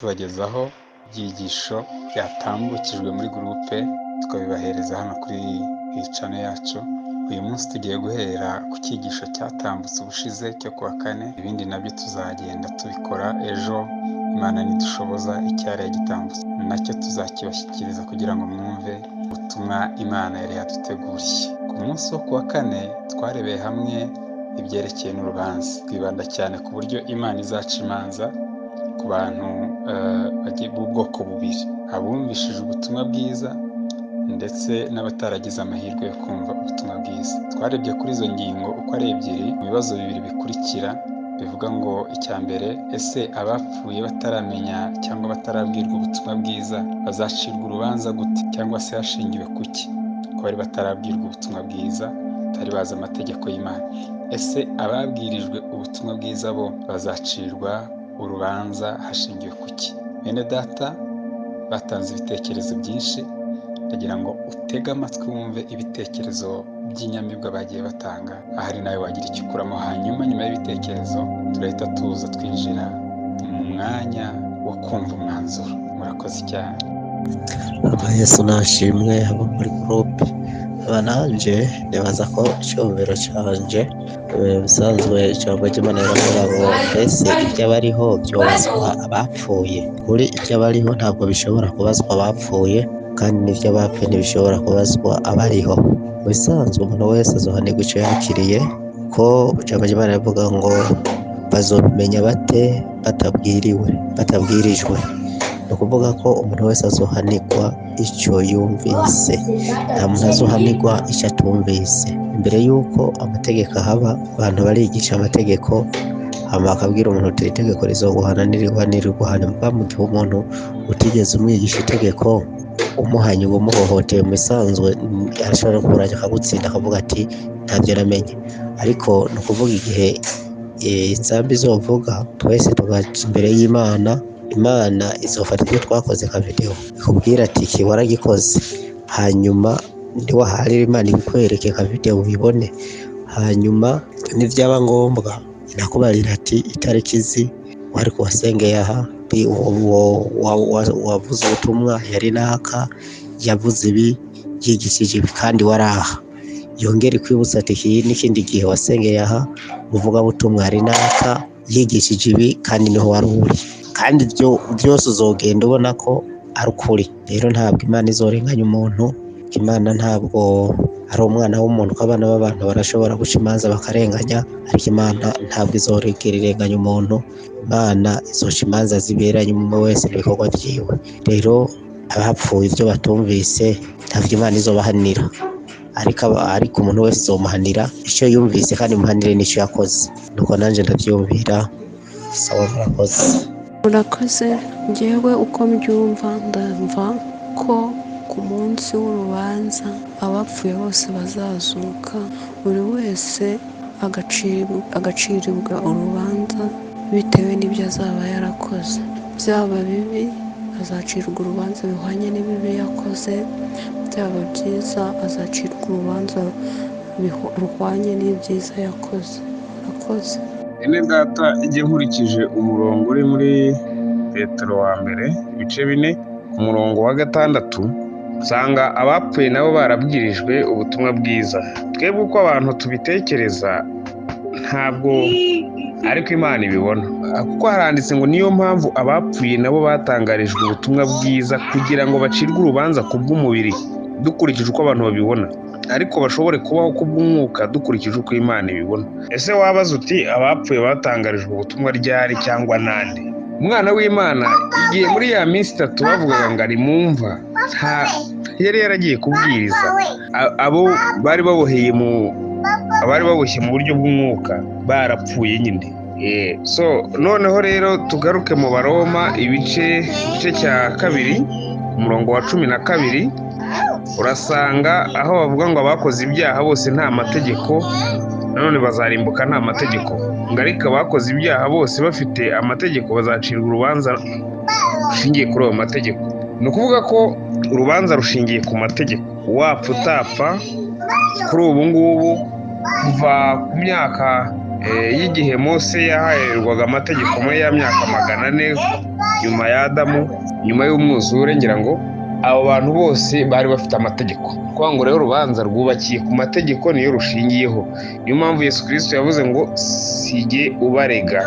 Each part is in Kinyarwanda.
tubagezaho ibyigisho byatambukijwe muri gurupe tukabibahereza hano kuri iyi channel yacu. Uyu munsi tugiye guhera ku cyigisho cyatambutse ubushize cyo kuwa kane, ibindi nabyo tuzagenda tubikora ejo Imana nidushoboza. icyari gitambutse nacyo tuzakibashyikiriza kugira ngo mwumve ubutumwa Imana yari yaduteguriye. Ku munsi wo kuwa kane twarebeye hamwe ibyerekeye n'urubanza, twibanda cyane ku buryo Imana izaca imanza ku bantu bagiye b'ubwoko bubiri, abumvishije ubutumwa bwiza ndetse n'abataragize amahirwe yo kumva ubutumwa bwiza. Twarebye kuri izo ngingo uko ari ebyiri mu bibazo bibiri bikurikira bivuga ngo icya mbere, ese abapfuye bataramenya cyangwa batarabwirwa ubutumwa bwiza bazacirwa urubanza gute, cyangwa se hashingiwe kuki ko bari batarabwirwa ubutumwa bwiza, batari bazi amategeko y'Imana. Ese ababwirijwe ubutumwa bwiza bo bazacirwa urubanza hashingiwe kuki? Bene data batanze ibitekerezo byinshi, ndagira ngo utege amatwi wumve ibitekerezo by'inyamibwa bagiye batanga, ahari nawe wagira icyo ukuramo. Hanyuma nyuma y'ibitekerezo turahita tuza twinjira mu mwanya wo kumva umwanzuro. Murakoze cyane. Yesu nashimwe abo muri groupe. Abananje nibaza ko icyumviro cyanje bisanzwe ijambo ry'Imana riravuga ngo mbese ibyo abariho byobazwa abapfuye. Kuri ibyo abariho ntabwo bishobora kubazwa abapfuye, kandi n'ibyo abapfuye ntibishobora kubazwa abariho. Mu bisanzwe umuntu wese azohanirwa icyo yakiriye, ko ijambo ry'Imana rivuga ngo bazobimenya bate batabwirijwe. Ni ukuvuga ko umuntu wese azohanirwa icyo yumvise, nta muntu azohanirwa icyo atumvise. Imbere y'uko amategeko ahaba, abantu barigisha amategeko hama bakabwira umuntu uti itegeko rizoguhana niriguhana. Mu gihe umuntu utigeze umwigisha itegeko umuhanye uba umuhohoteye. Mu bisanzwe arashobora kurajya akagutsinda akavuga ati ntabyo namenye. Ariko ni ukuvuga igihe inzambi izovuga, twese tugaca imbere y'Imana, Imana izofata ibyo twakoze ka video ikubwira ati iki waragikoze, hanyuma ntiwaharira Imana ibikwereke ka video ubibone. Hanyuma nibyaba ngombwa inakubarira ati itariki izi wari kuwasengeye aha, wavuze ubutumwa yari naka, yavuze ibi, yigishije ibi kandi waraha. Yongera kwibutsa ati iki n'ikindi gihe wasengeye aha, uvuga ubutumwa yari naka, yigishije ibi kandi niho wari uri. Kandi ibyo byose uzogenda ubona ko ari ukuri. Rero ntabwo Imana izorenganya umuntu. Imana ntabwo ari umwana w'umuntu, ko abana b'abantu barashobora guca imanza bakarenganya, ariko Imana ntabwo izorenganya umuntu. Imana izoca imanza ziberanye umwe wese n'ibikorwa byiwe. Rero abapfuye ibyo batumvise ntabwo Imana izobahanira, ariko umuntu wese izomuhanira icyo yumvise, kandi muhanire n'icyo yakoze. Nuko nanjye ndabyumvira. Sawa, murakoze. Njyewe uko mbyumva, ndumva ko ku munsi w'urubanza abapfuye bose bazazuka, buri wese agacirirwa urubanza bitewe n'ibyo azaba yarakoze. Byaba bibi azacirwa urubanza bihwanye n'ibibi yakoze, byaba byiza azacirwa urubanza ruhwanye n'ibyiza yakoze. Murakoze. Ene data, igihe nkurikije umurongo uri muri Petero wa mbere ibice 4 ku murongo wa 6, usanga abapfuye nabo barabwirijwe ubutumwa bwiza. Twebwe uko abantu tubitekereza ntabwo ariko Imana ibibona, kuko haranditse ngo niyo mpamvu abapfuye nabo batangarijwe ubutumwa bwiza kugira ngo bacirwe urubanza ku bw'umubiri dukurikije uko abantu babibona, ariko bashobore kubaho kubw'umwuka dukurikije uko Imana ibibona. Ese wabaza uti abapfuye batangarijwe ubutumwa ryari cyangwa nande? Umwana w'Imana igihe muri ya minsi 3 bavugaga ngo ari mu mva, yari yaragiye kubwiriza. Abo bari baboshye mu buryo bw'umwuka barapfuye nyine. So noneho rero tugaruke mu Baroma igice cya 2 umurongo wa 12, urasanga aho bavuga ngo abakoze ibyaha bose nta mategeko, nanone bazarimbuka nta mategeko. Ngo ariko abakoze ibyaha bose bafite amategeko bazacirwa urubanza rushingiye kuri ayo mategeko. Ni ukuvuga ko urubanza rushingiye ku mategeko. Wapfa utapfa, kuri ubu ngubu kuva ku myaka y'igihe Mose yaharirwaga amategeko muri ya myaka 400 nyuma ya Adamu, nyuma y'umwuzure, ngira ngo abo bantu bose bari bafite amategeko. Kuvuga ngo rero urubanza rwubakiye ku mategeko niyo rushingiyeho. Niyo mpamvu Yesu Kristo yavuze ngo sijye ubarega,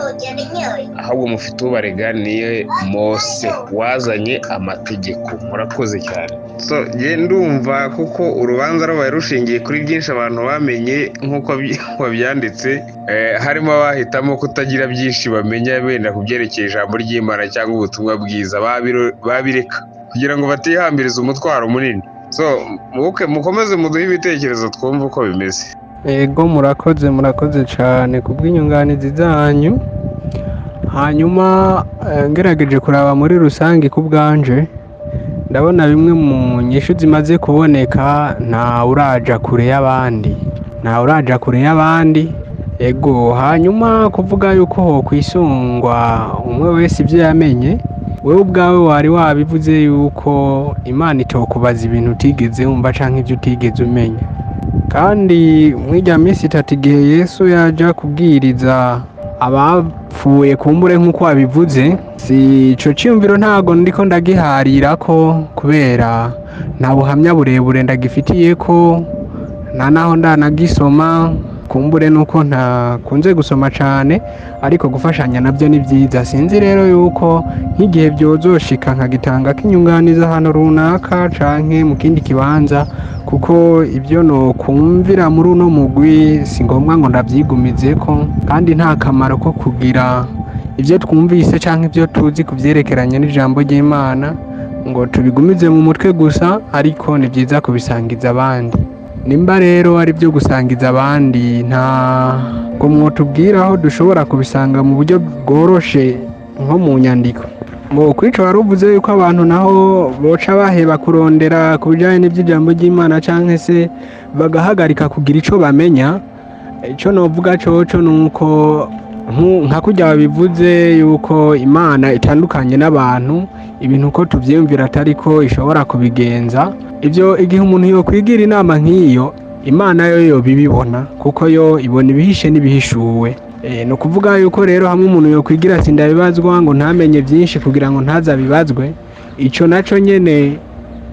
ahubwo mufite ubarega niyo Mose wazanye amategeko. Murakoze cyane. So ndumva kuko urubanza rubaye rushingiye kuri byinshi abantu bamenye nk'uko babyanditse, harimo abahitamo kutagira byinshi bamenya benda ku byerekeye ijambo ry'Imana cyangwa ubutumwa bwiza, babireka kugira ngo batihambirize umutwaro munini. So mukomeze muduhe ibitekerezo twumve uko bimeze. Ego murakoze cyane kubw'inyunganizi zanyu. Hanyuma ngerageje kuraba muri rusange ku bwanje, ndabona bimwe mu nyishu zimaze kuboneka, nta uraja kure y'abandi. Ego hanyuma kuvuga yuko ho kwisungwa umwe wese ibyo yamenye, wewe ubwawe wari wabivuze yuko Imana itokubaza ibintu utigeze wumva canke ibyo utigeze umenya. Kandi mw'irya minsi 3 igihe Yesu yaja kubwiriza abapfuye kumbure nk'uko wabivuze, si ico ciyumviro ntago ndiko ndagiharirako kubera nta buhamya burebure ndagifitiye ko, nta naho ndanagisoma, kumbure nuko ntakunze gusoma cane, ariko gufashanya nabyo ni byiza. Sinzi rero yuko nk'igihe byozoshika nkagitanga k'inyunganiza hano runaka canke mu kindi kibanza, kuko ibyo no kumvira muri uno mugwi si ngombwa ngo ndabyigumizeko, kandi nta kamaro ko kugira ibyo twumvise canke ibyo tuzi kuvyerekeranye n'ijambo ry'Imana ngo tubigumize mu mutwe gusa, ariko ni byiza kubisangiza abandi. Nimba rero ari byo gusangiza abandi, ntabwo mwotubwira aho dushobora kubisanga mu buryo bworoshe nko mu nyandiko. Kwica wari uvuze yuko abantu naho boca baheba kurondera ku bijyanye n'iby'ijambo ry'Imana cyangwa se bagahagarika kugira icyo bamenya. Icyo novuga coco ni uko nka kurya babivuze yuko Imana itandukanye n'abantu, ibintu uko tubyiyumvira atari ko ishobora kubigenza. Ibyo igihe umuntu yokwigira inama nk'iyo, Imana yo bibibona, kuko yo ibona ibihishe n'ibihishuwe. No kuvuga yuko rero hamwe umuntu yokwigira ati ndabibazwa ngo ntamenye byinshi kugira ngo ntazabibazwe, ico naco nyene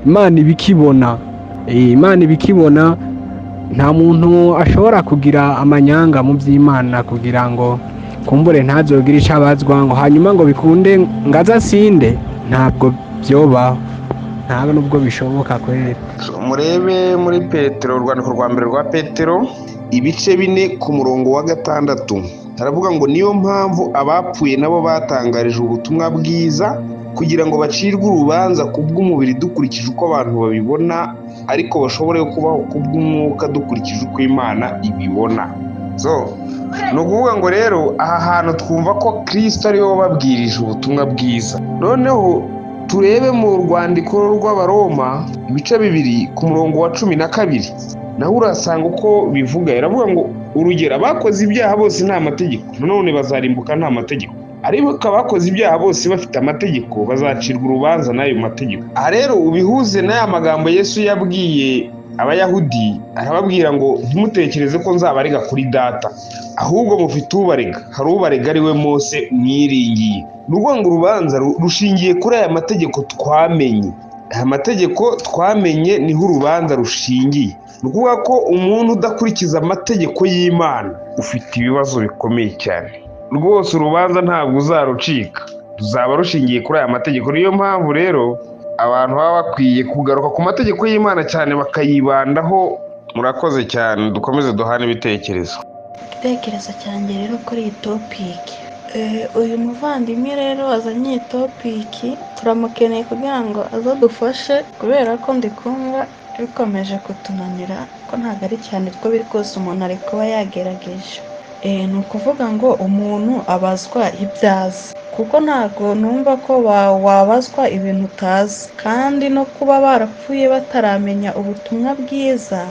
Imana ibikibona. Imana ibikibona, nta muntu ashobora kugira amanyanga mu by'Imana kugira ngo kumbure ntazogire icyo abazwa ngo hanyuma ngo bikunde ngaza sinde. Ntabwo byobaho, ntabwo nubwo bishoboka kwera. Murebe muri Petero, urwandiko rwa mbere rwa Petero ibice 4 ku murongo wa 6, haravuga ngo niyo mpamvu abapfuye nabo batangarije ubutumwa bwiza kugira ngo bacirwe urubanza kubw'umubiri dukurikije uko abantu babibona, ariko bashobore kubaho kubw'umwuka dukurikije uko Imana ibibona. So ni ukuvuga ngo rero aha hantu twumva ko Kristo ariwe wababwirije ubutumwa bwiza. Noneho turebe mu rwandiko rw'Abaroma ibice 2 ku murongo wa 12, naho urasanga uko bivuga. Iravuga ngo urugero, abakoze ibyaha bose nta mategeko, none bazarimbuka nta mategeko, ariko abakoze ibyaha bose bafite amategeko bazacirwa urubanza n'ayo mategeko. Aha rero ubihuze n'aya magambo Yesu yabwiye Abayahudi, arababwira ngo ntimutekereze ko nzabarega kuri data, ahubwo mufite ubarega, hari ubarega ari we Mose mwiringiye. Ni ukuvuga ngo urubanza rushingiye kuri aya mategeko twamenye. Aya mategeko twamenye niho urubanza rushingiye. Ni ukuvuga ko umuntu udakurikiza amategeko y'Imana ufite ibibazo bikomeye cyane rwose. Urubanza ntabwo uzarucika, ruzaba rushingiye kuri aya mategeko. Niyo mpamvu rero abantu baba bakwiye kugaruka ku mategeko y'Imana cyane bakayibandaho. Murakoze cyane, dukomeze duhane ibitekerezo. Igitekerezo cyanjye rero kuri iyi topiki, uyu muvandimwe rero azanye iyi topiki, turamukeneye kugira ngo azadufashe, kubera ko ndikumva bikomeje kutunanira, ko ntabwo ari cyane two biri kose umuntu ari kuba yagerageje. Ni ukuvuga ngo umuntu abazwa ibyazi, kuko ntabwo numva ko wabazwa ibintu utazi, kandi no kuba barapfuye bataramenya ubutumwa bwiza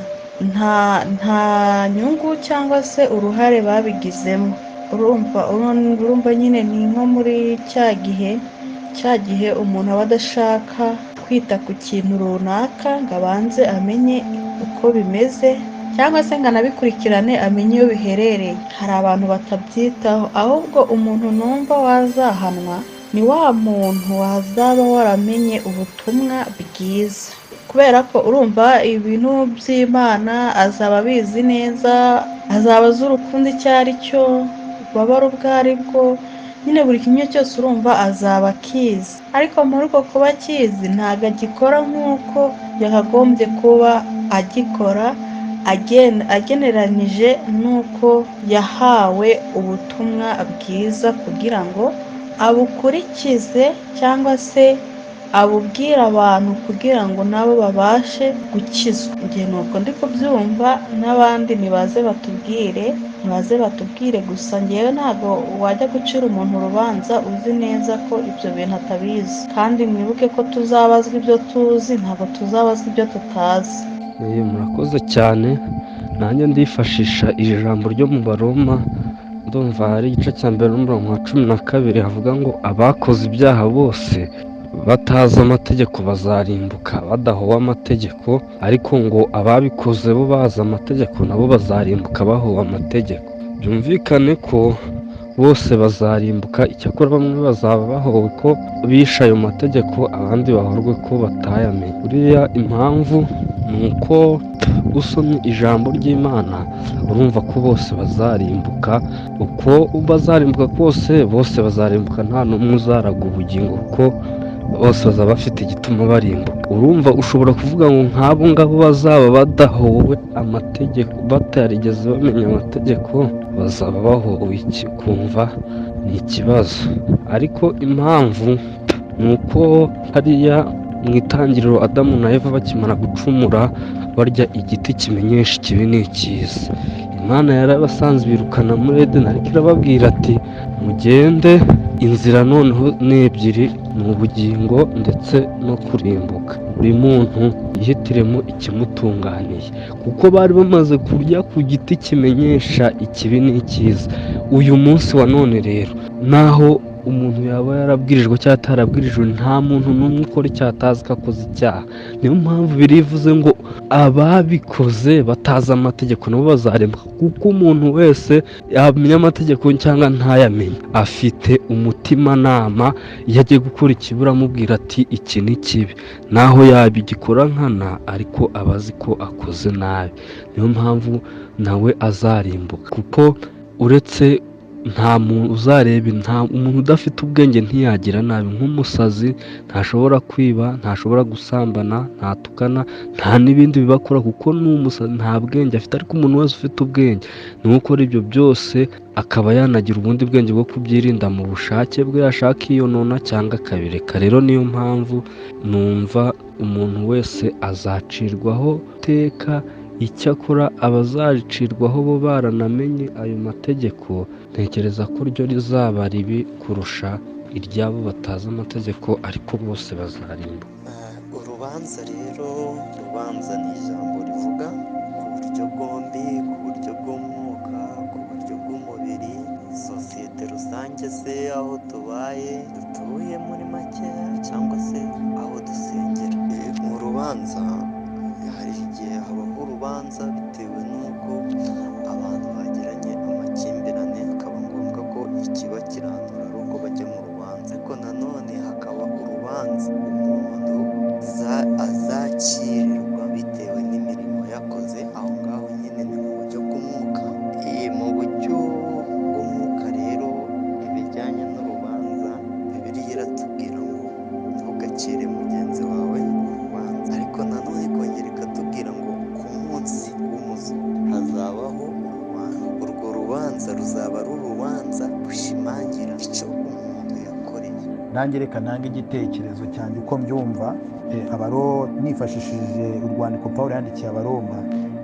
nta nyungu cyangwa se uruhare babigizemo. Urumva nyine ni nko muri cya gihe umuntu aba adashaka kwita ku kintu runaka ngo abanze amenye uko bimeze, cyangwa se ngo anabikurikirane amenye iyo biherereye. Hari abantu batabyitaho, ahubwo umuntu numva wazahanwa ni wa muntu wazaba waramenye ubutumwa bwiza, kubera ko urumva ibintu by'Imana azaba abizi neza, azaba azi urukundo icyo ari cyo, ububabare ubwo ari bwo, nyine buri kimwe cyose urumva azaba akizi, ariko muri uko kuba akizi ntabwo agikora nk'uko yakagombye kuba agikora, ageneranije n'uko yahawe ubutumwa bwiza kugira ngo abukurikize cyangwa se abubwira abantu kugira ngo nabo babashe gukizwa. Njye nuko ndi kubyumva, n'abandi nibaze batubwire gusa ngewe ntabwo wajya gucira umuntu urubanza uzi neza ko ibyo bintu atabizi, kandi mwibuke ko tuzabazwa ibyo tuzi, ntabwo tuzabazwa ibyo tutazi. Murakoze cyane. Nanjye ndifashisha iri jambo ryo mu Baroma, ndumva hari igice cya mbere n'umurongo wa 12 havuga ngo abakoze ibyaha bose batazi amategeko bazarimbuka badahowe amategeko, ariko ngo ababikoze bo bazi amategeko nabo bazarimbuka bahowe amategeko. Byumvikane ko bose bazarimbuka, icyakora bamwe bazaba bahowe ko bishe ayo mategeko, abandi bahorwe ko batayamenye. Buriya impamvu ni uko usomye ijambo ry'Imana urumva ko bose bazarimbuka, uko bazarimbuka kose bose bazarimbuka, nta n'umwe uzaraga ubugingo kuko bose bazaba bafite igituma barimbuka. Urumva ushobora kuvuga ngo nk'abo ngabo bazaba badahowe amategeko, batarigeze bamenya amategeko, bazaba bahowe iki? Kumva ni ikibazo. Ariko impamvu ni uko hariya mu itangiriro Adamu na Eva bakimara gucumura barya igiti kimenyesha ikibi n'icyiza, Imana yarabasanze birukana muri Edeni, ariko irababwira ati mugende, inzira noneho ni ebyiri, ni ubugingo ndetse no kurimbuka, buri muntu yihitiremo ikimutunganiye, kuko bari bamaze kurya ku giti kimenyesha ikibi n'icyiza. Uyu munsi wa none rero, naho umuntu yaba yarabwirijwe cyangwa atarabwirijwe, nta muntu n'umwe ukora icyaha atazi ko akoze icyaha. Niyo mpamvu birivuze ngo ababikoze batazi amategeko nabo bazaremba, kuko umuntu wese yamenya amategeko cyangwa ntayamenye afite umutimanama, iyo agiye gukora ikibi uramubwira ati iki ni kibi, naho yabigikora nkana ariko aba azi ko akoze nabi. Niyo mpamvu nawe azarimbuka, kuko uretse nta muntu uzareba, nta umuntu udafite ubwenge ntiyagira nabi. Nk'umusazi ntashobora kwiba, ntashobora gusambana, ntatukana, nta n'ibindi bibakora, kuko n'umusazi nta bwenge afite. Ariko umuntu wese ufite ubwenge ni ukora ibyo byose, akaba yanagira ubundi bwenge bwo kubyirinda mu bushake bwe, yashaka iyonona cyangwa akabireka. Rero niyo mpamvu numva umuntu wese azacirwaho iteka, icyakora abazacirwaho bo baranamenye ayo mategeko, ntekereza ko ryo rizaba ribi kurusha iryabo batazi amategeko, ariko bose bazarimbuka. Urubanza rero, urubanza ni ijambo rivuga ku buryo bwombi, ku buryo bw'umwuka, ku buryo bw'umubiri, sosiyete rusange se, aho tubaye, dutuye muri make, cyangwa se aho dusengera. Mu rubanza hari igihe habaho urubanza bitewe n'uko abantu bagiranye amakimbirane, hakaba ngombwa ko ikiba kiranura ari uko bajya mu rubanza. Ariko nanone hakaba urubanza umuntu azakirirwa bitewe n'imirimo yakoze, aho ngaho nyine ni mu buryo bw'umwuka. Mu buryo bw'umwuka rero, ibijyanye n'urubanza, Bibiliya iratubwira ngo ntugacire mugenzi wawe urubanza, ariko nanone ikongera ikatubwira ngo ku munsi w'umuzuko hazabaho urubanza. Urwo rubanza ruzaba ari urubanza rushimangira icyo umuntu yakoreye. Nanjye reka nange igitekerezo cyanjye uko mbyumva, nifashishije urwandiko Pawulo yandikiye Abaroma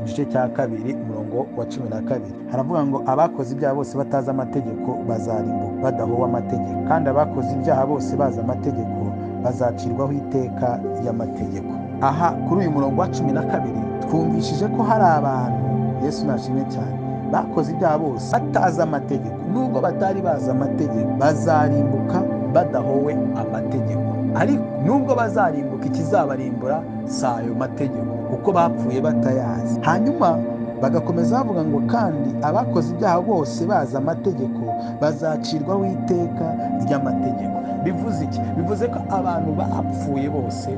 igice cya 2 umurongo wa 12, haravuga ngo abakoze ibyaha bose batazi amategeko bazarimbuka badahowe amategeko, kandi abakoze ibyaha bose bazi amategeko bazacirwaho iteka y'amategeko. Aha kuri uyu murongo wa 12 twumvishije ko hari abantu, Yesu nashimwe cyane, bakoze ibyaha bose batazi amategeko. Nubwo batari bazi amategeko, bazarimbuka badahowe amategeko. Ariko nubwo bazarimbuka, ikizabarimbura si ayo mategeko, kuko bapfuye batayazi. Hanyuma bagakomeza bavuga ngo kandi abakoze ibyaha bose bazi amategeko bazacirwaho iteka ry'amategeko. Bivuze iki? Bivuze ko abantu bapfuye bose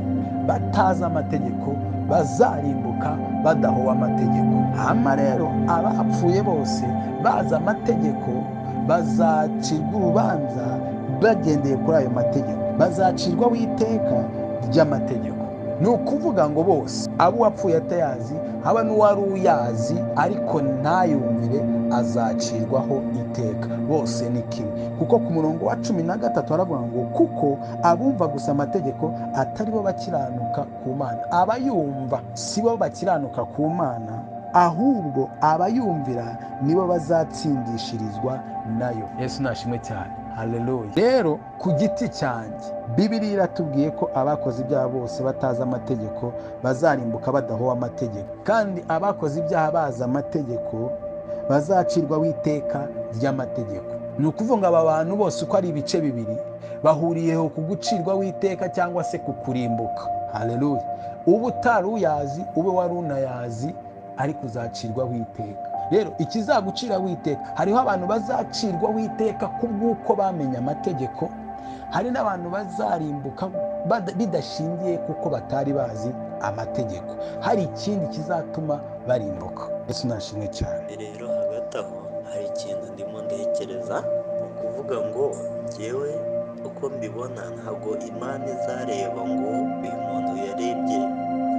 batazi amategeko bazarimbuka badahowe amategeko. Hama rero abapfuye bose bazi amategeko bazacirwa urubanza bagendeye kuri ayo mategeko, bazacirwaho iteka ry'amategeko. Ni ukuvuga ngo bose abo uwapfuye atayazi haba n'uwari uyazi ariko ntayumvire azacirwaho iteka, bose ni kimwe. Kuko ku murongo wa 13 haravuga ngo kuko abumva gusa amategeko atari bo bakiranuka ku Mana. Abayumva si bo bakiranuka ku Mana, ahubwo abayumvira nibo bazatsindishirizwa nayo. Yesu nashimwe cyane. Haleluya. Rero ku giti cyanjye Bibiliya iratubwiye ko abakoze ibyaha bose batazi amategeko bazarimbuka badahowe amategeko, kandi abakoze ibyaha bazi amategeko bazacirwaho iteka ry'amategeko. Ni ukuvuga aba bantu bose uko ari ibice bibiri bahuriyeho ku gucirwaho iteka cyangwa se ku kurimbuka. Haleluya. Ubu utari uyazi ube wari unayazi ariko uzacirwaho iteka. Rero ikizaguciraho iteka, hariho abantu bazacirwaho iteka kubw'uko bamenye amategeko, hari n'abantu bazarimbuka bidashingiye kuko batari bazi amategeko. Hari ikindi kizatuma barimbuka. Yesu nashimwe cyane. Rero hagati aho hari ikintu ndimo ntekereza, ni ukuvuga ngo njyewe uko mbibona ntabwo Imana izareba ngo uyu muntu yarebye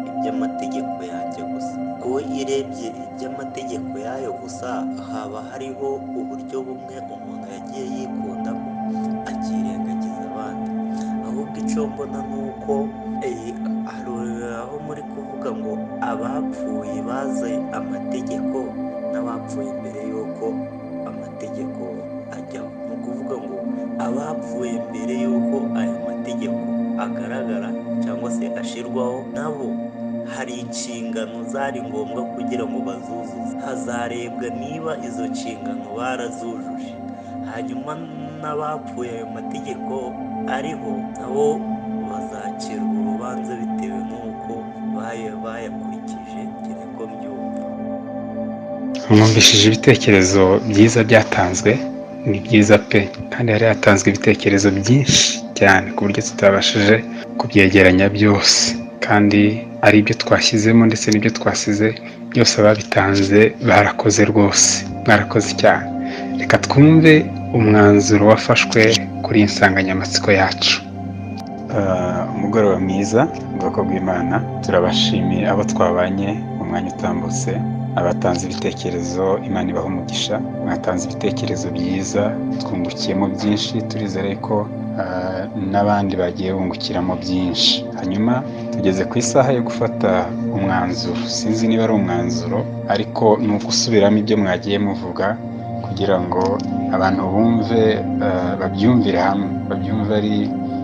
iby'amategeko yanjye gusa. Ko irebye iby'amategeko yayo gusa haba hariho uburyo bumwe umuntu yagiye yikundamo akirengagiza abandi. Ahubwo icyo mbona ni uko aho muri kuvuga ngo abapfuye bazi amategeko n'abapfuye mbere y'uko amategeko ajyaho. Ni ukuvuga ngo abapfuye mbere y'uko ayo mategeko agaragara cyangwa se ashyirwaho, nabo hari inshingano zari ngombwa kugira ngo bazuzuze. Hazarebwa niba izo nshingano barazujuje, hanyuma n'abapfuye ayo mategeko ariho nabo bazacirwa urubanza bitewe n'uko bayakurikije. Ko mbyumva. Mwumvishije ibitekerezo byiza byatanzwe, ni byiza pe, kandi hari hatanzwe ibitekerezo byinshi cyane ku buryo tutabashije kubyegeranya byose, kandi ari ibyo twashyizemo ndetse n'ibyo twasize byose ababitanze barakoze rwose, barakoze cyane. Reka twumve umwanzuro wafashwe kuri iyi nsanganyamatsiko yacu. Umugoroba mwiza ubwoko bw'Imana, turabashimiye abo twabanye mu mwanya utambutse, abatanze ibitekerezo Imana ibaha umugisha, mwatanze ibitekerezo byiza twungukiyemo byinshi, turizere ko n'abandi bagiye bungukiramo byinshi. Hanyuma tugeze ku isaha yo gufata umwanzuro, sinzi niba ari umwanzuro ariko ni ugusubiramo ibyo mwagiye muvuga kugira ngo abantu bumve, babyumvire hamwe, babyumve ari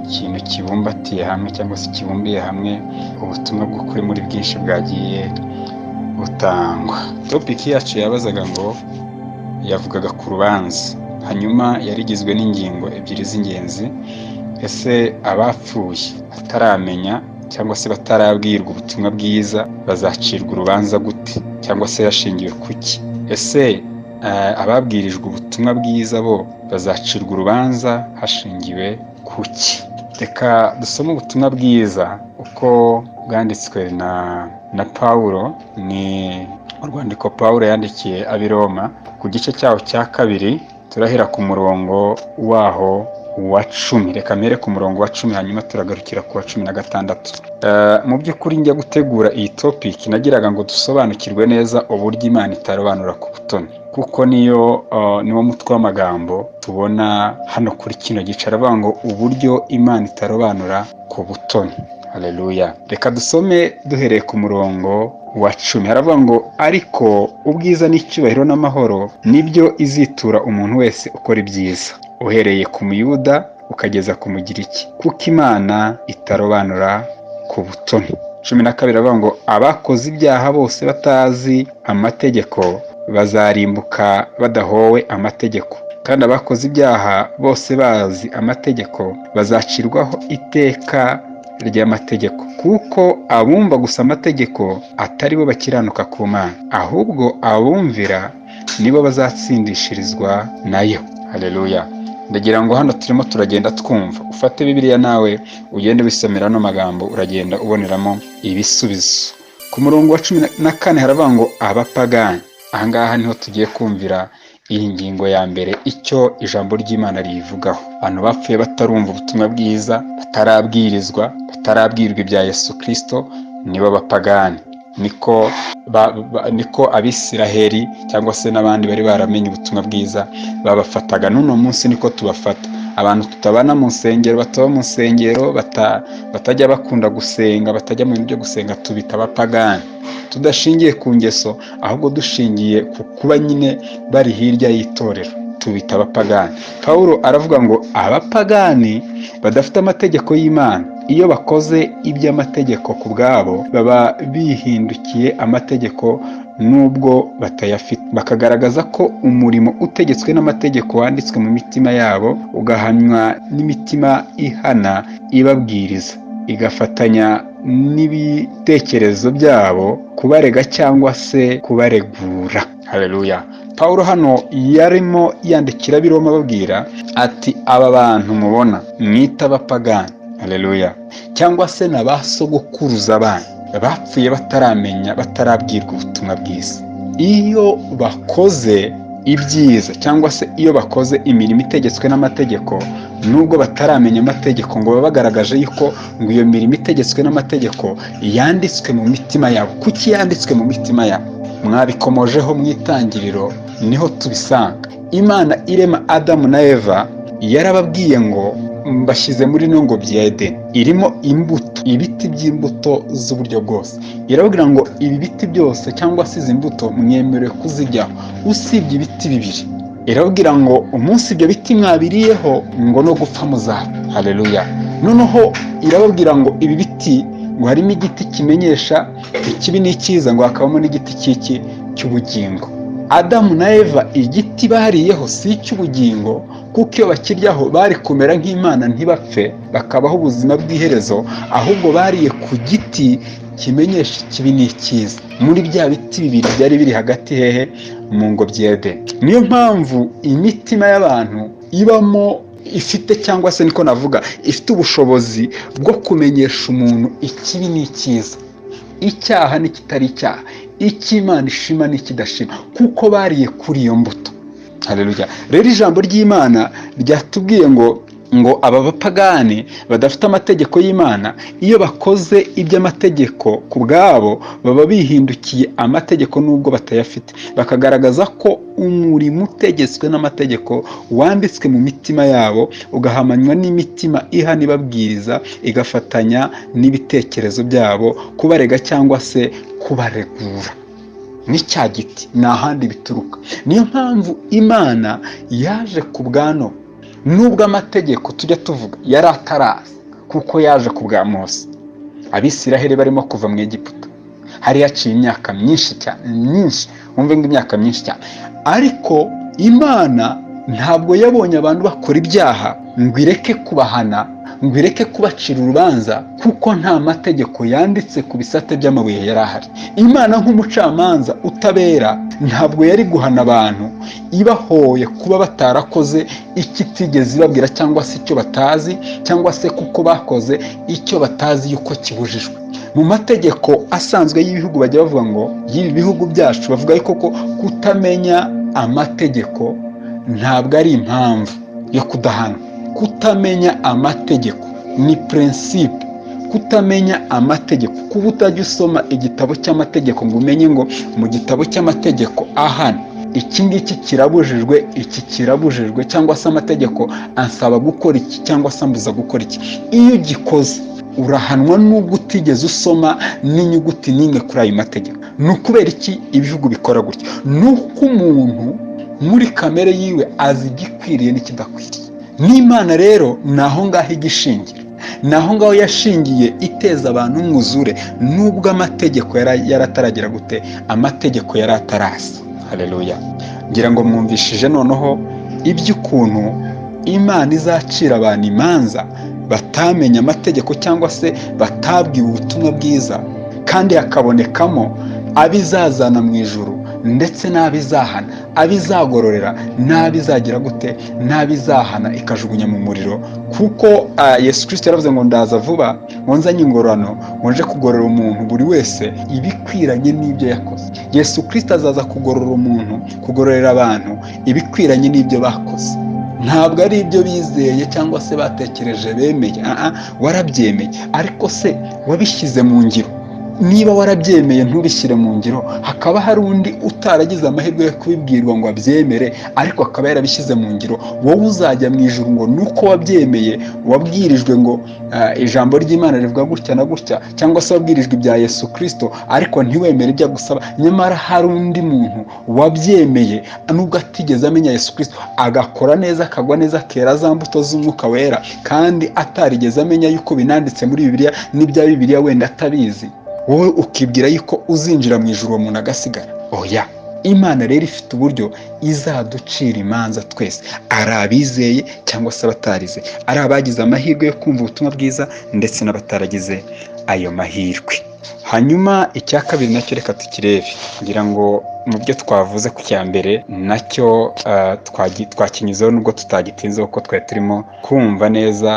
ikintu kibumbatiye hamwe cyangwa se kibumbiye hamwe ubutumwa bw'ukuri muri bwinshi bwagiye butangwa. Topiki yacu yabazaga ngo, yavugaga ku rubanza, hanyuma yarigizwe n'ingingo ebyiri z'ingenzi. Ese abapfuye bataramenya cyangwa se batarabwirwa ubutumwa bwiza bazacirwa urubanza gute, cyangwa se hashingiwe kuki? Ese ababwirijwe ubutumwa bwiza bo bazacirwa urubanza hashingiwe kuki? Reka dusome ubutumwa bwiza uko bwanditswe na Pawulo. Ni urwandiko Pawulo yandikiye ab'i Roma, ku gice cyaho cya 2 turahera ku murongo waho wa 10. Reka mpere ku murongo wa 10 hanyuma turagarukira ku wa 16. Mu by'ukuri njya gutegura iyi topic nagiraga ngo dusobanukirwe neza uburyo Imana itarobanura ku butoni, kuko niwo mutwe w'amagambo tubona hano kuri kino gice. Aravuga ngo uburyo Imana itarobanura ku butoni. Haleluya. Reka dusome duhereye ku murongo wa 10. Haravuga ngo ariko ubwiza n'icyubahiro n'amahoro nibyo izitura umuntu wese ukora ibyiza, uhereye ku Muyuda ukageza ku Mugiriki, kuko Imana itarobanura ku butoni. 12 aravuga ngo abakoze ibyaha bose batazi amategeko bazarimbuka badahowe amategeko, kandi abakoze ibyaha bose bazi amategeko bazacirwaho iteka ry'amategeko, kuko abumva gusa amategeko atari bo bakiranuka ku Mana, ahubwo abumvira nibo bazatsindishirizwa nayo. Haleluya. Ndagira ngo hano turimo turagenda twumva, ufate Bibiliya nawe ugende wisomera no magambo, uragenda uboneramo ibisubizo. Ku murongo wa 14 haravuga ngo abapagani. Ahangaha niho tugiye kumvira iyi ngingo ya mbere icyo ijambo ry'Imana rivugaho. Abantu bapfuye batarumva ubutumwa bwiza, batarabwirizwa, batarabwirwa ibya Yesu Kristo, nibo bapagani. Niko Abisiraheli cyangwa se n'abandi bari baramenye ubutumwa bwiza babafataga. N'uno munsi niko tubafata. Abantu tutabana mu nsengero, bataba mu nsengero, batajya bakunda gusenga, batajya mu bintu byo gusenga, tubita abapagani, tudashingiye ku ngeso ahubwo dushingiye ku kuba nyine bari hirya y'itorero, tubita abapagani. Pawulo aravuga ngo abapagani badafite amategeko y'Imana, iyo bakoze iby'amategeko ku bwabo baba bihindukiye amategeko nubwo batayafite, bakagaragaza ko umurimo utegetswe n'amategeko wanditswe mu mitima yabo, ugahamywa n'imitima ihana ibabwiriza, igafatanya n'ibitekerezo byabo kubarega cyangwa se kubaregura. Haleluya. Pawulo hano yarimo yandikira Abiroma ababwira ati aba bantu mubona mwita abapagani, haleluya, cyangwa se n'abasogokuruza banyu bapfuye bataramenya, batarabwirwa ubutumwa bwiza, iyo bakoze ibyiza cyangwa se iyo bakoze imirimo itegetswe n'amategeko, nubwo bataramenya amategeko, ngo baba bagaragaje yuko ngo iyo mirimo itegetswe n'amategeko yanditswe mu mitima yabo. Kuki yanditswe mu mitima yabo? Mwabikomojeho mu itangiriro, niho tubisanga. Imana irema Adamu na Eva yarababwiye ngo mbashyize muri no ngo bya Edeni, irimo imbuto, ibiti by'imbuto z'uburyo bwose. Irababwira ngo ibi biti byose cyangwa se izi mbuto mwemerewe kuziryaho usibye ibiti bibiri. Irababwira ngo umunsi ibyo biti mwabiriyeho ngo no gupfa muzapfa. Haleluya. Noneho irababwira ngo ibi biti ngo harimo igiti kimenyesha ikibi n'icyiza, ngo hakabamo n'igiti cy'ubugingo. Adamu na Eva igiti bariyeho si icy'ubugingo, kuko iyo bakiryaho bari kumera nk'Imana ntibapfe, bakabaho ubuzima bw'iherezo, ahubwo bariye ku giti kimenyesha ikibi n'icyiza. Muri bya biti bibiri byari biri hagati hehe? Mu ngobyi ya Edeni. Niyo mpamvu imitima y'abantu ibamo ifite, cyangwa se niko navuga, ifite ubushobozi bwo kumenyesha umuntu ikibi n'icyiza, icyaha n'ikitari icyaha, icy'Imana ishima n'ikidashima, kuko bariye kuri iyo mbuto. Haleluya. Rero ijambo ry'Imana ryatubwiye ngo aba bapagani badafite amategeko y'Imana, iyo bakoze iby'amategeko ku bwabo baba bihindukiye amategeko nubwo batayafite, bakagaragaza ko umurimo utegetswe n'amategeko wanditswe mu mitima yabo, ugahamanywa n'imitima ihana ibabwiriza, igafatanya n'ibitekerezo byabo kubarega cyangwa se kubaregura. Ni cya giti, nta handi bituruka. Niyo mpamvu Imana yaje ku bwano, nubwo amategeko tujya tuvuga yari ataraza, kuko yaje ku bwa Mose. Abisiraheli barimo kuva mu Egiputa, hari yaciye imyaka myinshi cyane, myinshi, wumve ngo imyaka myinshi cyane, ariko Imana ntabwo yabonye abantu bakora ibyaha ngo ireke kubahana, ngo ireke kubacira urubanza, kuko nta mategeko yanditse ku bisate by'amabuye yari ahari. Imana nk'umucamanza utabera ntabwo yari guhana abantu ibahoye kuba batarakoze icyo itigeze ibabwira, cyangwa se icyo batazi, cyangwa se kuko bakoze icyo batazi yuko kibujijwe. Mu mategeko asanzwe y'ibihugu bajya bavuga ngo y'ibi bihugu byacu, bavuga yuko kutamenya amategeko ntabwo ari impamvu yo kudahana. Kutamenya amategeko ni principe. Kutamenya amategeko, kuba utajya usoma igitabo cy'amategeko ngo umenye ngo mu gitabo cy'amategeko ahana iki ngiki kirabujijwe, iki kirabujijwe, cyangwa se amategeko ansaba gukora iki cyangwa se ambuza gukora iki. Iyo ugikoze urahanwa nubwo utigeze usoma n'inyuguti n'imwe kuri ayo mategeko. Ni ukubera iki ibihugu bikora gutya? Ni uko umuntu muri kamere yiwe azi igikwiriye n'ikidakwiriye. N'Imana rero naho ngaho igishingira, naho ngaho yashingiye iteza abantu umwuzure, nubwo amategeko yarataragira gute, amategeko yari atarasa. Haleluya. Ngira ngo mwumvishije noneho iby'ukuntu Imana izacira abantu imanza batamenye amategeko cyangwa se batabwiwe ubutumwa bwiza, kandi hakabonekamo abizazana mu ijuru ndetse n'abizahana, abizagororera n'abizagira gute, n'abizahana ikajugunya mu muriro. Kuko Yesu Kristo yaravuze ngo ndaza vuba, ngo nzanye ingororano, ngo nje kugorora umuntu buri wese ibikwiranye n'ibyo yakoze. Yesu Kristo azaza kugorora umuntu, kugororera abantu ibikwiranye n'ibyo bakoze. Ntabwo ari ibyo bizeye cyangwa se batekereje bemeye, warabyemeye, ariko se wabishyize mu ngiro? Niba warabyemeye ntubishyire mu ngiro, hakaba hari undi utaragize amahirwe yo kubibwirwa ngo abyemere ariko akaba yarabishyize mu ngiro, wowe uzajya mu ijuru ngo nuko wabyemeye, wabwirijwe ngo ijambo ry'Imana rivuga gutya na gutya, cyangwa se wabwirijwe ibya Yesu Kristo ariko ntiwemere ibyo agusaba. Nyamara hari undi muntu wabyemeye nubwo atigeze amenya Yesu Kristo, agakora neza, akagwa neza, akera za mbuto z'umwuka wera, kandi atarigeze amenya yuko binanditse muri Bibiliya n'ibya Bibiliya wenda atabizi. Wowe ukibwira yuko uzinjira mu ijuru uwo muntu agasigara? Oya, Imana rero ifite uburyo izaducira imanza twese, ari abizeye cyangwa se abatarize, ari abagize amahirwe yo kumva ubutumwa bwiza ndetse n'abataragize ayo mahirwe. Hanyuma icya kabiri nacyo reka tukirebe, ngira ngo mu byo twavuze ku cya mbere nacyo twakinyuzeho nubwo tutagitinzeho, ko twari turimo kumva neza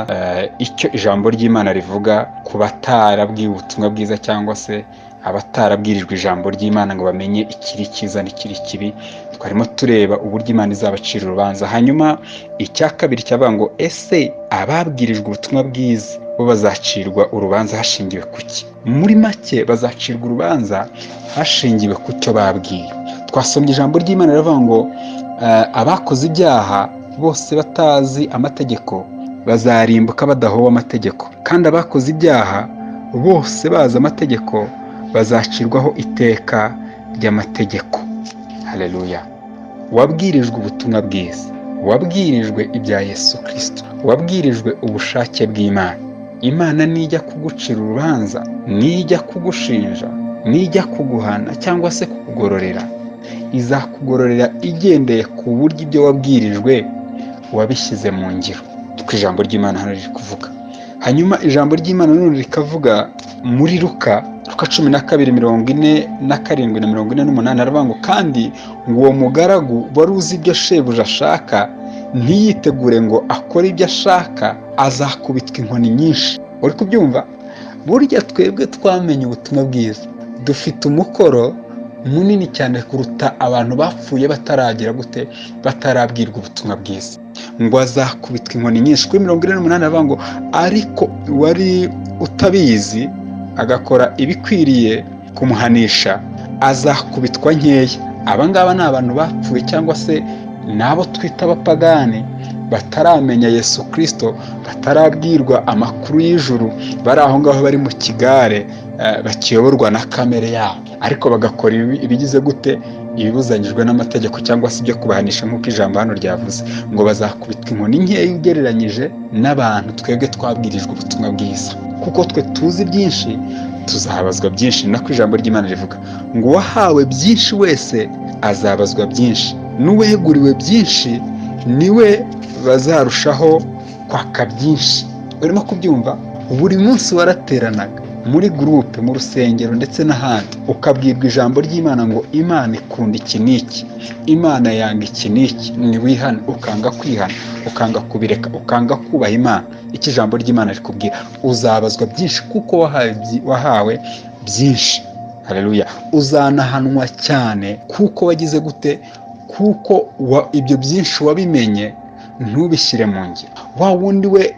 icyo ijambo ry'Imana rivuga ku batarabwiwe ubutumwa bwiza cyangwa se abatarabwirijwe ijambo ry'Imana ngo bamenye ikiri cyiza n'ikiri kibi. Twarimo tureba uburyo Imana izabacira urubanza. Hanyuma icya kabiri cyavuga ngo ese ababwirijwe ubutumwa bwiza bo bazacirwa urubanza hashingiwe ku ki? Muri make bazacirwa urubanza hashingiwe ku cyo babwiye. Twasomye ijambo ry'Imana rivuga ngo abakoze ibyaha bose batazi amategeko bazarimbuka badahowe amategeko, kandi abakoze ibyaha bose bazi amategeko bazacirwaho iteka ry'amategeko. Haleluya! Wabwirijwe ubutumwa bwiza, wabwirijwe ibya Yesu Kristo, wabwirijwe ubushake bw'Imana. Imana nijya kugucira urubanza, nijya kugushinja, nijya kuguhana cyangwa se kukugororera, izakugororera igendeye ku buryo ibyo wabwirijwe wabishyize mu ngiro. Kuko ijambo ry'Imana hano riri kuvuga. Hanyuma ijambo ry'Imana none rikavuga muri Luka 12:47 na 48, aravuga ngo kandi ngo uwo mugaragu wari uzi ibyo shebuja ashaka ntiyitegure ngo akore ibyo ashaka, azakubitwa inkoni nyinshi. Uri kubyumva? Burya twebwe twamenye ubutumwa bwiza dufite umukoro munini cyane kuruta abantu bapfuye bataragira gute, batarabwirwa ubutumwa bwiza. Ngo azakubitwa inkoni nyinshi. Kuri 48 aravuga ngo ariko wari utabizi agakora ibikwiriye kumuhanisha azakubitwa nkeya. Aba ngaba ni abantu bapfuye cyangwa se nabo twita abapagani bataramenya Yesu Kristo, batarabwirwa amakuru y'ijuru, bari aho ngaho bari mu kigare bakiyoborwa na kamere yabo, ariko bagakora ibigize gute, ibibuzanyijwe n'amategeko cyangwa se ibyo kubahanisha nk'uko ijambo hano ryavuze. Ngo bazakubitwa inkoni nkeya ugereranyije n'abantu twebwe twabwirijwe ubutumwa bwiza. Kuko twe tuzi byinshi tuzahabazwa byinshi, nako ijambo ry'Imana rivuga ngo uwahawe byinshi wese azabazwa byinshi, n'uweguriwe byinshi niwe bazarushaho kwaka byinshi. Urimo kubyumva? Buri munsi warateranaga muri gurupe, mu rusengero ndetse n'ahandi, ukabwirwa ijambo ry'Imana ngo Imana ikunda iki n'iki, Imana yanga iki n'iki, niwihane, ukanga kwihana, ukanga kubireka, ukanga kubaha Imana. Iki ijambo ry'Imana rikubwira uzabazwa byinshi kuko wahawe byinshi. Haleluya! Uzanahanwa cyane kuko wagize gute, kuko ibyo byinshi wabimenye ntubishyire mu ngiro. Wa wundi we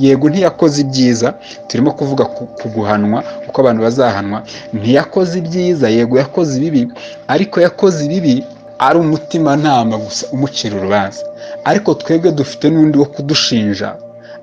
yego ntiyakoze ibyiza, turimo kuvuga kuguhanwa uko abantu bazahanwa, ntiyakoze ibyiza, yego yakoze ibibi, ariko yakoze ibibi ari umutima ntama gusa umucira urubanza. Ariko twebwe dufite n'undi wo kudushinja,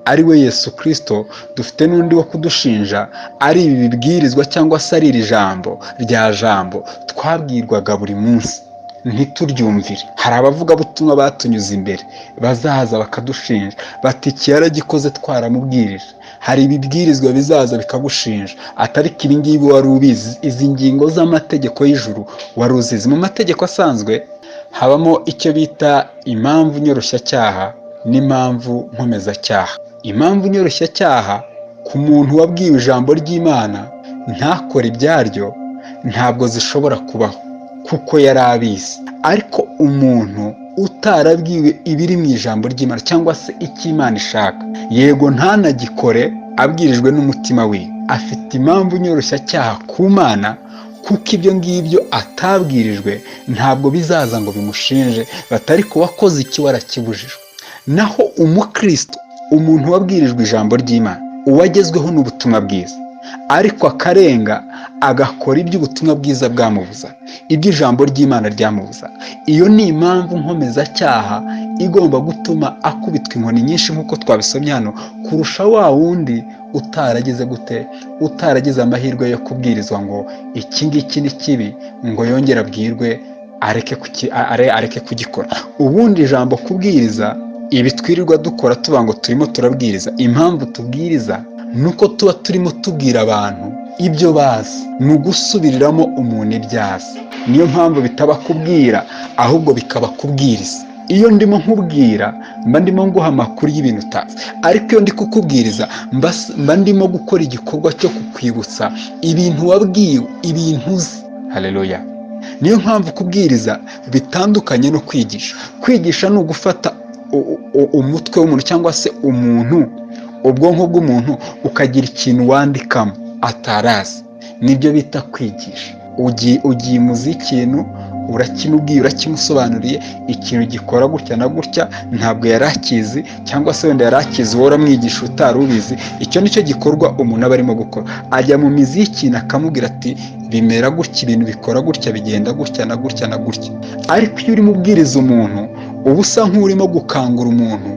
ari we Yesu Kristo. Dufite n'undi wo kudushinja, ari ibi bibwirizwa cyangwa se ari iri jambo rya jambo twabwirwaga buri munsi ntituryumvire. Hari abavuga butumwa batunyuze imbere bazaza bakadushinja bati iki yaragikoze twaramubwirije. Hari ibibwirizwa bizaza bikagushinja atari ibi ngibi wari ubizi, izi ngingo z'amategeko y'ijuru wari uzizi. Mu mategeko asanzwe habamo icyo bita impamvu nyoroshyacyaha n'impamvu nkomezacyaha. impamvu nyoroshyacyaha ku muntu wabwiwe ijambo ry'Imana ntakore ibyaryo ntabwo zishobora kubaho kuko yari abizi. Ariko umuntu utarabwiwe ibiri mu ijambo ry'Imana cyangwa se icyo Imana ishaka, yego ntanagikore abwirijwe n'umutima we, afite impamvu nyoroshyacyaha ku Mana, kuko ibyo ngibyo atabwirijwe ntabwo bizaza ngo bimushinje batari ko wakoze iki warakibujijwe. Naho umukristo, umuntu wabwirijwe ijambo ry'Imana, uwagezweho n'ubutumwa bwiza, ariko akarenga agakora iby'ubutumwa bwiza bwamubuza, iby'ijambo ry'Imana ryamubuza, iyo ni impamvu nkomezacyaha igomba gutuma akubitwa inkoni nyinshi nk'uko twabisomye hano, kurusha wa wundi utaragize amahirwe yo kubwirizwa ngo iki ngiki ni kibi, ngo yongere abwirwe areke kugikora. Ubundi ijambo kubwiriza, ibi twirirwa dukora tuba ngo turimo turabwiriza, impamvu tubwiriza nuko tuba turimo tubwira abantu ibyo bazi, ni ugusubiriramo umuntu ibyo azi. Niyo mpamvu bitaba kubwira ahubwo bikaba kubwiriza. Iyo ndimo nkubwira mba ndimo nguha amakuru y'ibintu utazi, ariko iyo ndi kukubwiriza mba ndimo gukora igikorwa cyo kukwibutsa ibintu wabwiwe, ibintu uzi. Haleluya. Niyo mpamvu kubwiriza bitandukanye no kwigisha. Kwigisha ni ugufata umutwe w'umuntu cyangwa se umuntu, ubwonko bw'umuntu ukagira ikintu wandikamo atarazi, nibyo bita kwigisha. Ugiye muzi ikintu, urakimubwiye, urakimusobanuriye, ikintu gikora gutya na gutya, ntabwo yari akizi cyangwa se wenda yari akizi wowe uramwigisha utari ubizi. Icyo nicyo gikorwa umuntu aba arimo gukora, ajya mu mizi y'ikintu akamubwira ati bimera gutya, ibintu bikora gutya, bigenda gutya na gutya na gutya. Ariko iyo urimo ubwiriza umuntu, uba usa nk'urimo gukangura umuntu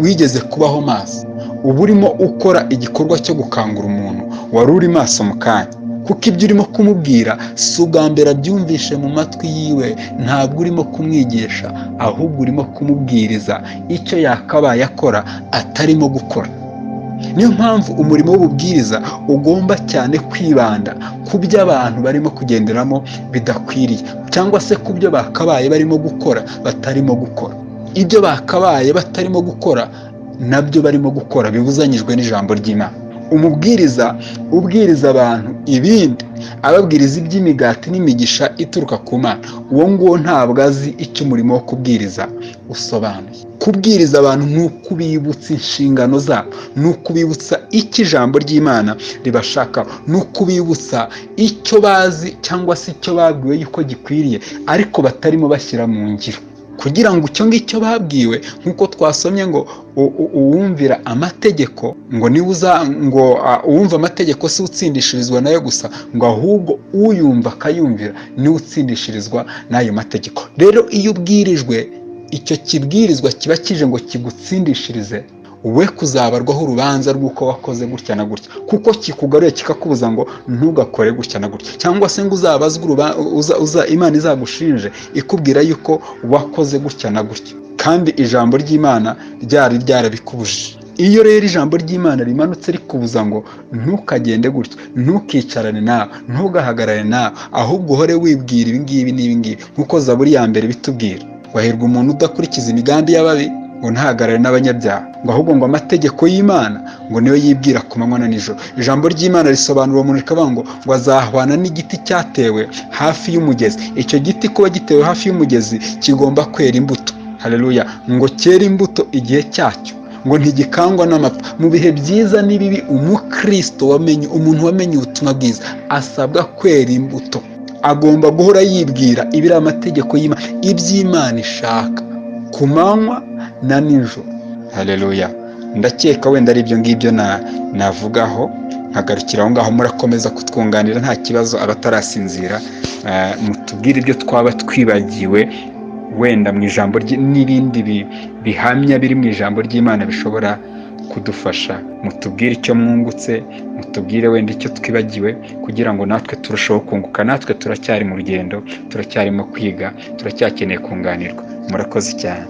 wigeze kubaho maso, uba urimo ukora igikorwa cyo gukangura umuntu wari uri maso mu kanya, kuko ibyo urimo kumubwira si ubwa mbere abyumvishe mu matwi yiwe, ntabwo urimo kumwigisha, ahubwo urimo kumubwiriza icyo yakabaye akora atarimo gukora. Niyo mpamvu umurimo w'ububwiriza ugomba cyane kwibanda ku byo abantu barimo kugenderamo bidakwiriye, cyangwa se ku byo bakabaye barimo gukora batarimo gukora. Ibyo bakabaye batarimo gukora nabyo barimo gukora bibuzanyijwe n'ijambo ry'Imana. Umubwiriza ubwiriza abantu ibindi, ababwiriza iby'imigati n'imigisha ituruka ku Mana, uwo nguwo ntabwo azi icyo umurimo wo kubwiriza usobanuye. Kubwiriza abantu ni ukubibutsa inshingano zabo, ni ukubibutsa icyo ijambo ry'Imana ribashaka, ni ukubibutsa icyo bazi cyangwa se icyo babwiwe yuko gikwiriye ariko batarimo bashyira mu ngiro, kugira ngo icyo ngicyo babwiwe, nk'uko twasomye ngo uwumvira amategeko ngo uwumva amategeko si utsindishirizwa nayo gusa, ngo ahubwo uyumva akayumvira niwe utsindishirizwa n'ayo mategeko. Rero iyo ubwirijwe, icyo kibwirizwa kiba kije ngo kigutsindishirize, we kuzabarwaho urubanza rw'uko wakoze gutya na gutya, kuko kikugaruye kikakubuza ngo ntugakore gutya na gutya, cyangwa se ngo uzabazwe Imana izagushinje ikubwira yuko wakoze gutya na gutya, kandi ijambo ry'Imana ryari ryarabikubujije. Iyo rero ijambo ry'Imana rimanutse rikubuza ngo ntukagende gutya, ntukicarane nawe, ntugahagarare nawe, ahubwo uhore wibwira ibi ngibi n'ibi ngibi, nk'uko Zaburi ya mbere bitubwira, wahirwa umuntu udakurikiza imigambi y'ababi, ngo ntahagarare n'abanyabyaha, ngo ahubwo ngo amategeko y'Imana ngo niyo yibwira ku manywa na nijoro. Ijambo ry'Imana risobanura umuntu rikavuga ngo azahwana n'igiti cyatewe hafi y'umugezi. Icyo giti kuba gitewe hafi y'umugezi kigomba kwera imbuto. Haleluya. Ngo cyera imbuto igihe cyacyo, ngo ntigikangwa n'amapfa. Mu bihe byiza n'ibibi, umukristo wamenye, umuntu wamenye ubutumwa bwiza asabwa kwera imbuto. Agomba guhora yibwira ibiri amategeko y'Imana, iby'Imana ishaka ku manywa na nijoro. Haleluya. Ndakeka wenda ari ibyo ngibyo navugaho, nkagarukira aho ngaho. Murakomeza kutwunganira nta kibazo, abatarasinzira mutubwire ibyo twaba twibagiwe wenda mu ijambo n'ibindi bihamya biri mu ijambo ry'Imana bishobora kudufasha. Mutubwire icyo mwungutse, mutubwire wenda icyo twibagiwe, kugira ngo natwe turusheho kunguka. Natwe turacyari mu rugendo, turacyarimo kwiga, turacyakeneye kunganirwa. Murakoze cyane.